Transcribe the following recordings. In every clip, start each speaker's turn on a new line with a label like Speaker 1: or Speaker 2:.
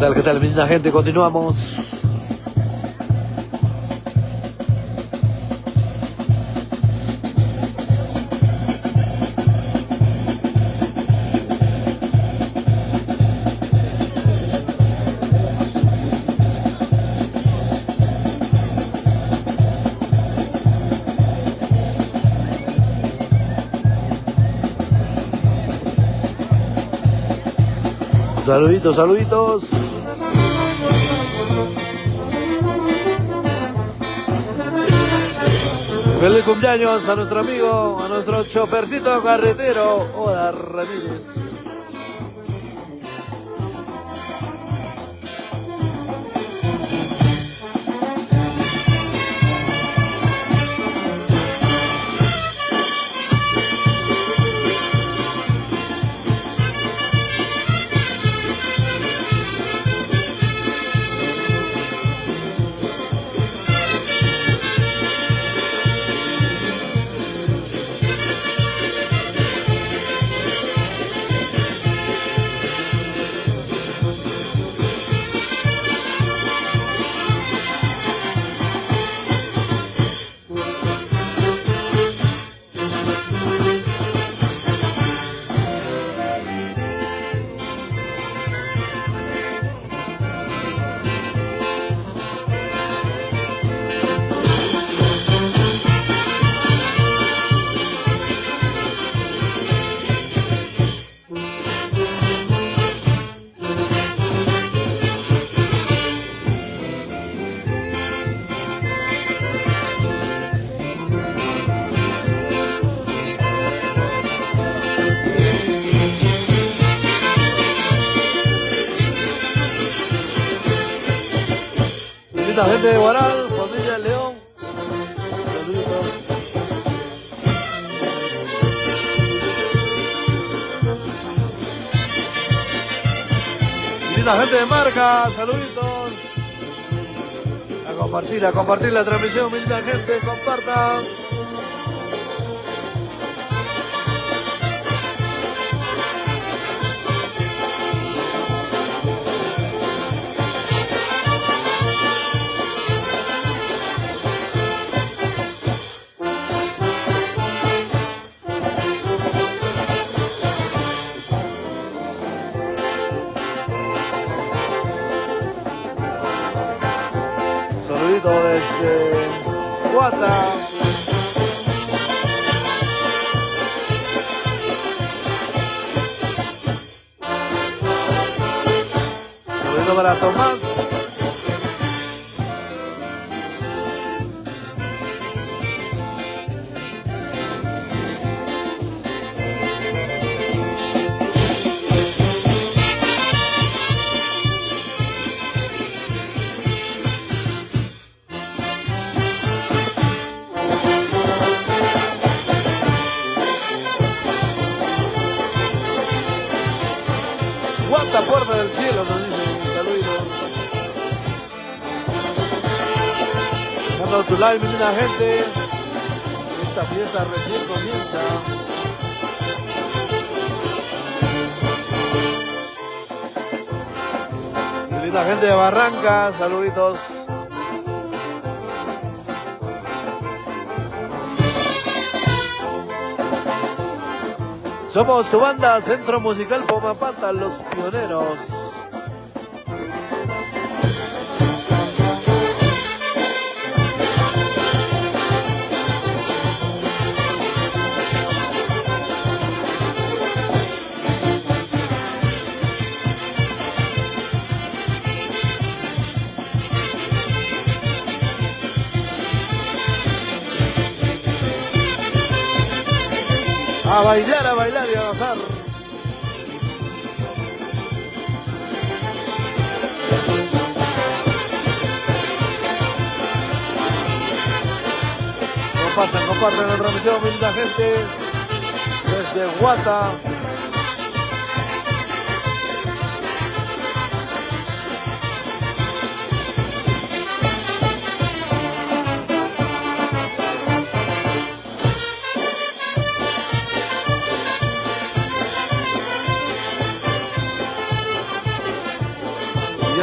Speaker 1: tal? ¿Qué tal, mi linda gente? Continuamos. Saluditos, saluditos. Feliz cumpleaños a nuestro amigo, a nuestro chofercito carretero, Hola Ramírez. La gente de Guaral, familia León. Saluditos. La gente de Marca, saluditos. A compartir la transmisión, mi linda gente, compartan. Desde Guata. Saludito para Tomás. Puerta del cielo, nos dicen, saludos. Dando su like, mi linda gente. Esta fiesta recién comienza. Mi linda gente de Barranca, saluditos. Somos tu banda, Centro Musical Pomapata, Los Pioneros. A bailar y a gozar. Compartan la transmisión, mi linda gente, desde Guata.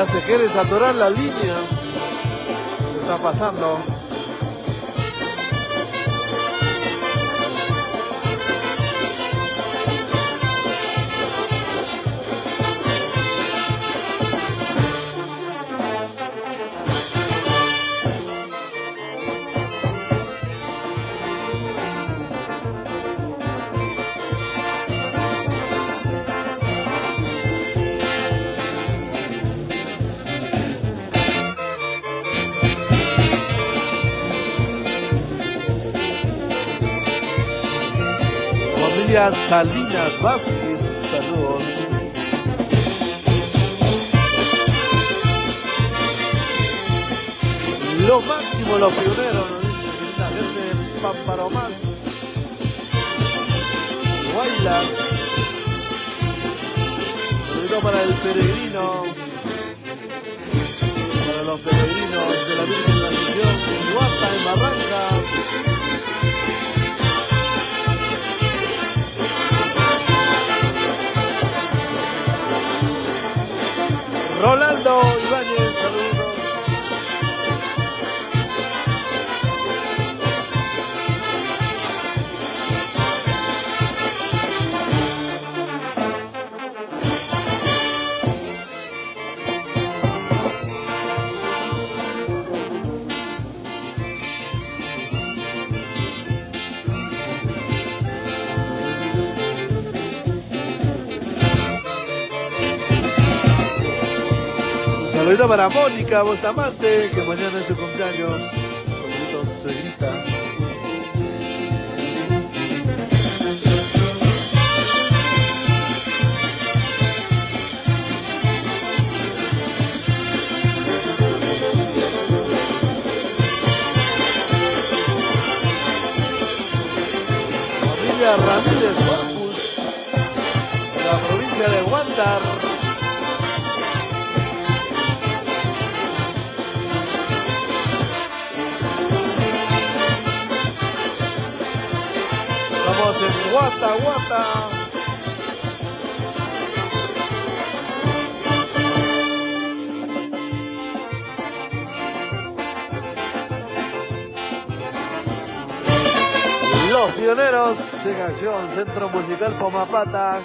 Speaker 1: Ya se quiere saturar la línea. ¿Qué está pasando? Salinas Vázquez, saludos. Lo máximo, los pioneros, nos dice la gente de Pamparomás, Guaylas. Saludito para el peregrino, para los peregrinos de la Virgen de la Asunción, en Guata, en Barranca. Rolando Ibáñez, saludos. Saludito para Mónica Bustamante, que mañana es su cumpleaños. Saluditos, suegrita. Familia Ramírez Corpus, de la provincia de Huántar. En Guata. Los pioneros en acción, Centro Musical Pomapata.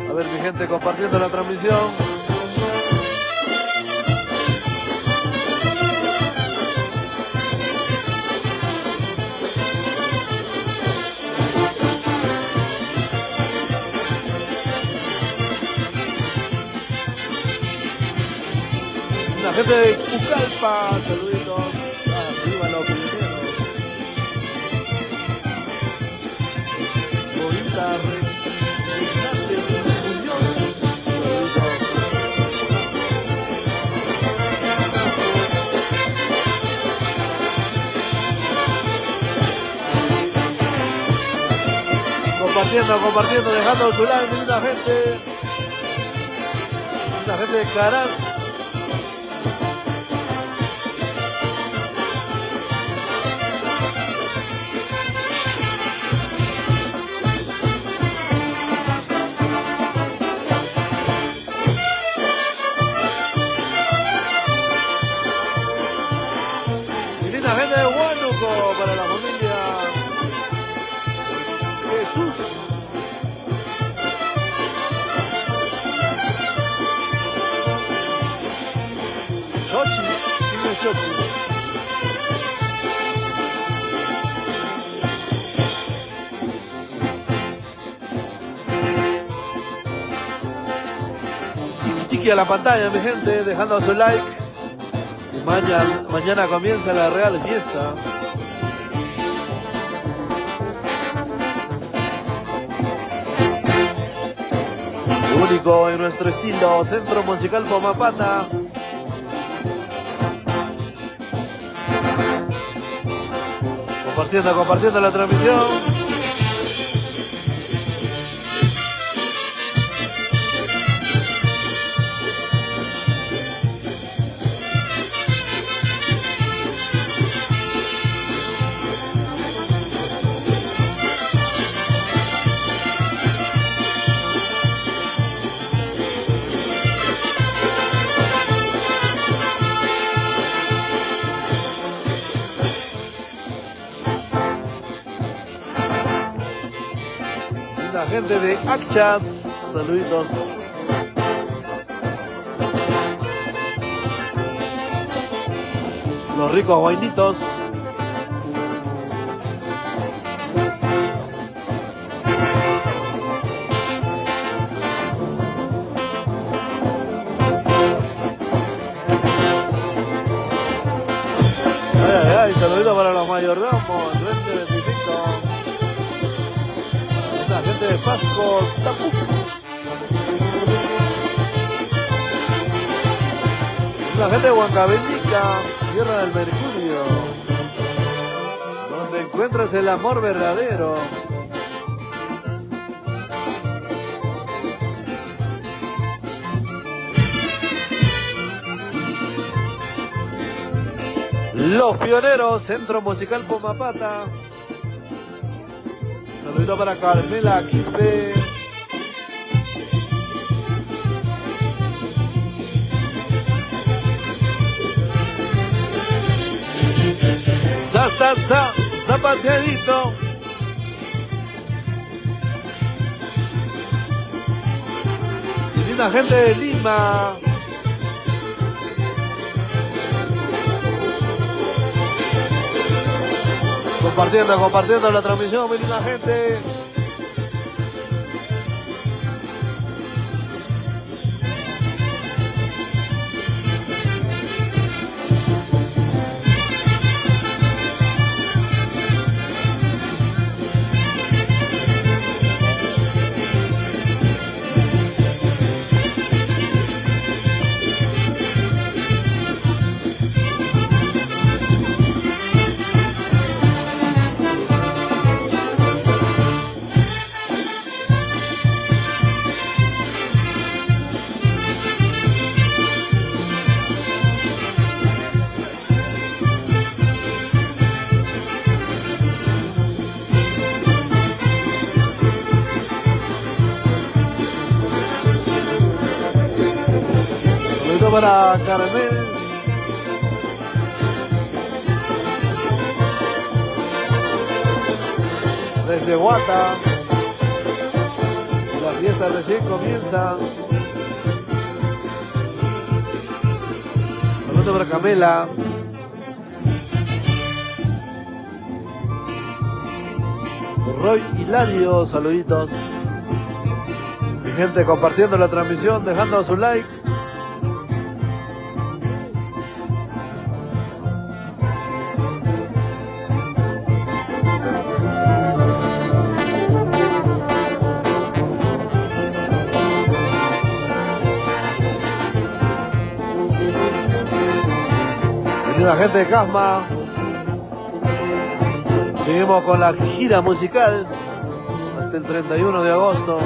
Speaker 1: A ver mi gente compartiendo la transmisión. La gente de Pucallpa, saluditos. Arriba los pioneros. Bonita Renate Muñoz, saluditos. Compartiendo, dejando su like, linda gente. La gente de Carán. Para la familia Jesús. Chochis, dime Chochis. Chiqui a la pantalla, mi gente, dejando su like. Y mañana comienza la real fiesta. Único en nuestro estilo, Centro Musical Pomapata. Compartiendo la transmisión. La gente de Acchas, saluditos. Los ricos guainitos. Saluditos para los mayordomos, Duende de Pipito, la gente de Pasco, Tapu. La gente de Huancavelica, Tierra del Mercurio, donde encuentras el amor verdadero. Los Pioneros, Centro Musical Pomapata. Saludito para Carmela Quispe. Zapateadito. Linda gente de Lima. Compartiendo la transmisión, mi linda gente. Para Carmen. Desde Guata. La fiesta recién comienza. Saludos para Camela. Roy Hilario, saluditos. Mi gente compartiendo la transmisión, dejando su like. La gente de Casma. Seguimos con la gira musical hasta el 31 de agosto.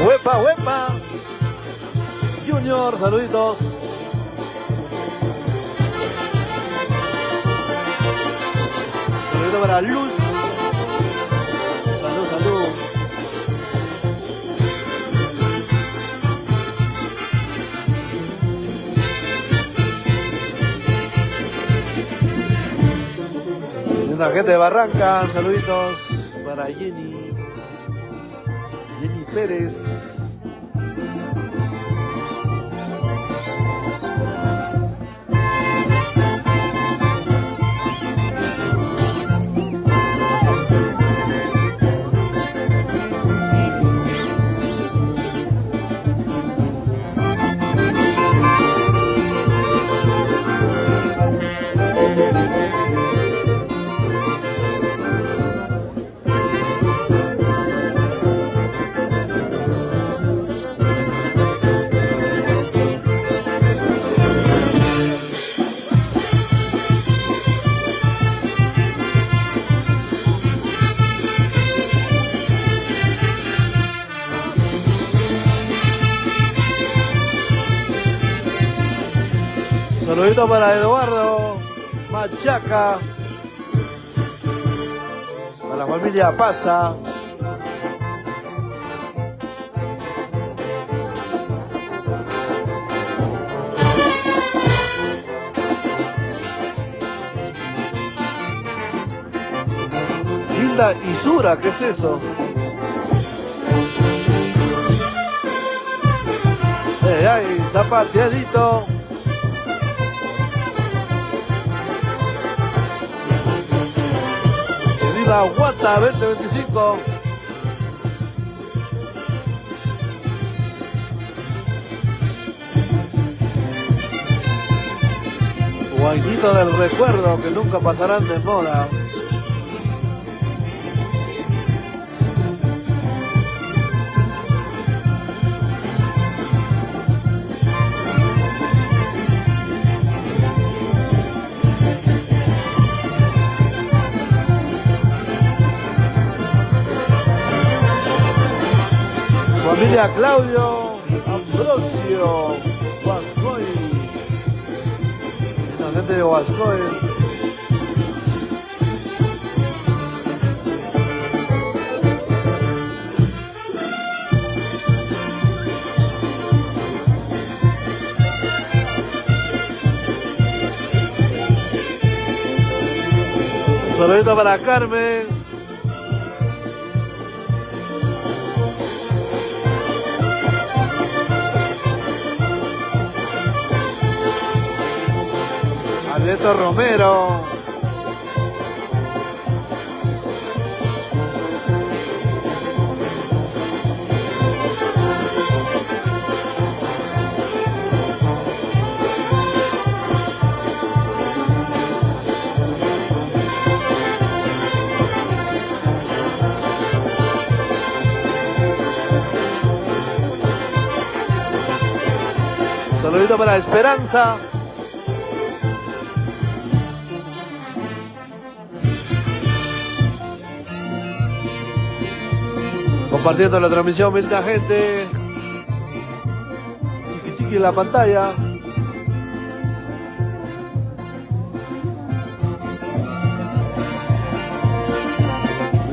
Speaker 1: ¡Huepa, huepa! Junior, saluditos. Saludito para Luz. Salud, salud. Una gente de Barranca, saluditos para Jenny Pérez. Saludito para Eduardo Machaca. la familia Pasa. Hilda Isura, ¿qué es eso? Ay, zapateadito. Que viva Guata 2025. Guainito del recuerdo que nunca pasarán de moda. Familia Claudio Ambrosio Huascoy. La gente de Huascoy. Un saludito para Carmen. Alberto Romero. Saludito para Esperanza. Compartiendo la transmisión, linda gente. Chiqui chiqui en la pantalla.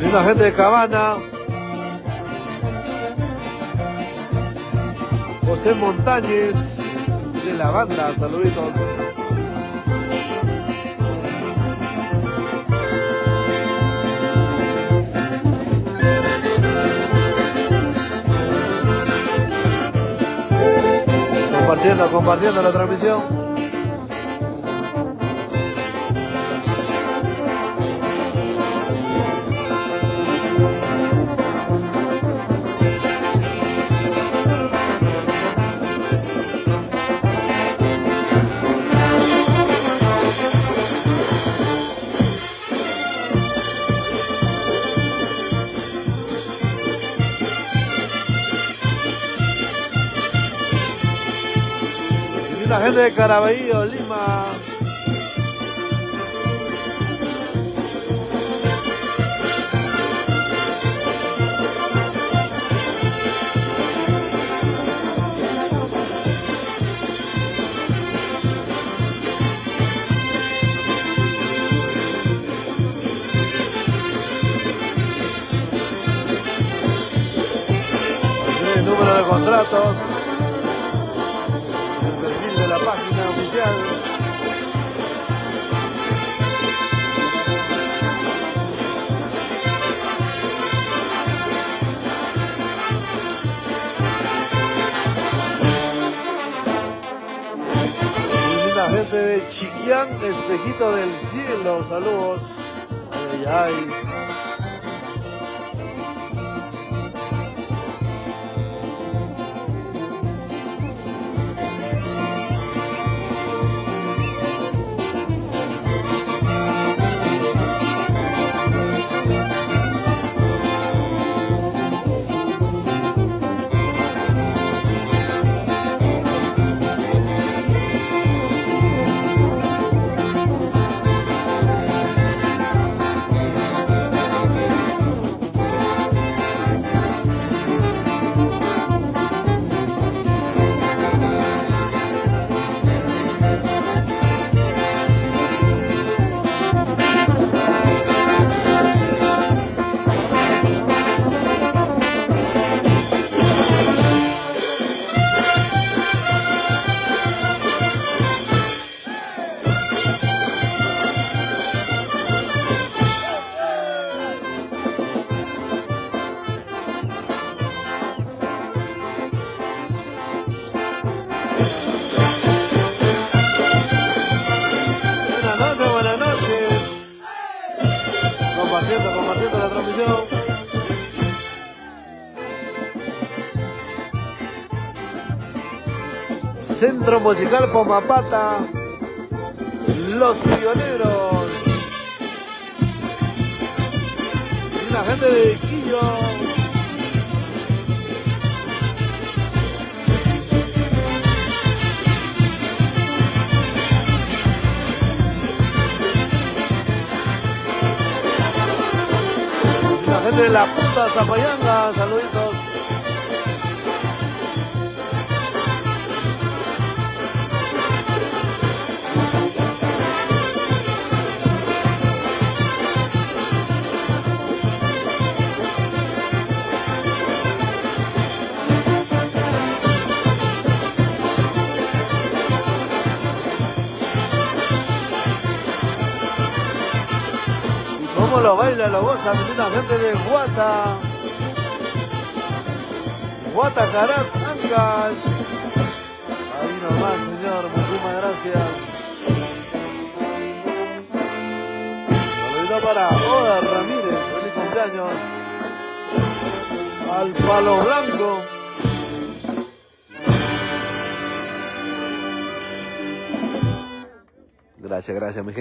Speaker 1: Linda gente de Cabana. José Montañez de la banda, saluditos. Compartiendo la transmisión. La gente de Caraballo, Lima. El número de contratos. La página oficial. Y la gente de Chiquián, Espejito del Cielo, saludos. Ay, ay. Centro Musical Pomapata, Los Pioneros. Y la gente de Quillo. Y la gente de La Punta, Zapayanga, saluditos. Cómo lo baila, lo goza, la gente de Guata. Guata, Caraz, Ancash. Ahí nomás, señor, muchísimas gracias. Saludito para Oda Ramírez, feliz cumpleaños. Al Palo Blanco. Gracias, mi gente.